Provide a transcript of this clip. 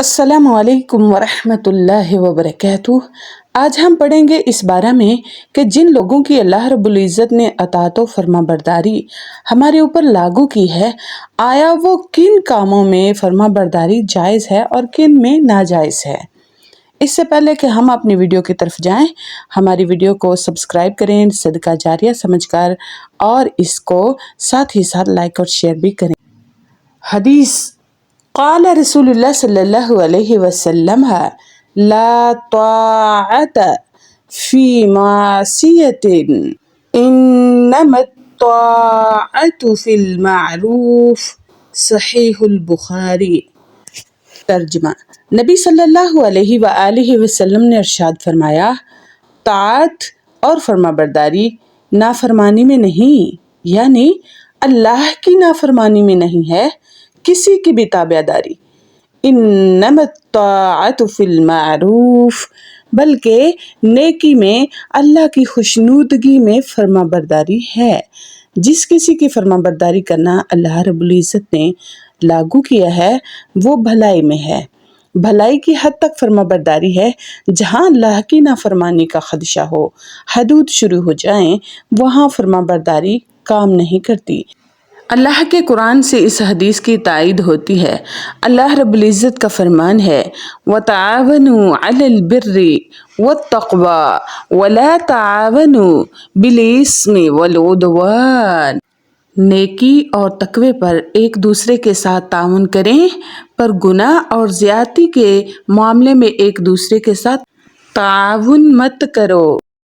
अस्सलामु अलैकुम वरहमत उल्लाहि वबरकातुह। आज हम पढ़ेंगे इस बारे में कि जिन लोगों की अल्लाह रब्बुल इज़्ज़त ने अताअत व फरमाबरदारी हमारे ऊपर लागू की है, आया वो किन कामों में फरमाबरदारी जायज़ है और किन में नाजायज़ है। इससे पहले कि हम अपनी वीडियो की तरफ जाएं, हमारी वीडियो को सब्सक्राइब करें सदका जारिया समझकर, और इसको साथ ही साथ लाइक और शेयर भी करें। हदीस क़ाल रसूलुल्लाह सल्लल्लाहु अलैहि वसल्लम ला ताअत फ़ी मासियतिन इन्नमा ताअतु फ़िल मारूफ़। सहीहुल बुखारी। तर्जुमा। नबी सल्लल्लाहु अलैहि वआलिहि वसल्लम ने इरशाद फरमाया, ताअत और फरमाबरदारी नाफरमानी में नहीं, यानी अल्लाह की नाफरमानी में नहीं है, किसी की भी ताबेदारी। इन्नमा ताअतु फ़िल मारूफ़, बल्कि नेकी में, अल्लाह की खुशनुदगी में फरमाबरदारी है। जिस किसी की फरमाबरदारी करना अल्लाह रब्बुल इज़्ज़त ने लागू किया है वो भलाई में है। भलाई की हद तक फरमाबरदारी है। जहाँ अल्लाह की नाफरमानी का खदशा हो, हदूद शुरू हो जाएं, वहाँ फरमाबरदारी काम नहीं करती। अल्लाह के कुरान से इस हदीस की तायीद होती है। अल्लाह रब्बुल इज़्ज़त का फरमान है, वताअवनु अलल बिर्रि वत्तक़वा वला ताअवनु बिल इस्मि वल उद्वान। नेकी और तकवे पर एक दूसरे के साथ ताउन करें, पर गुनाह और ज़्यादती के मामले में एक दूसरे के साथ ताउन मत करो।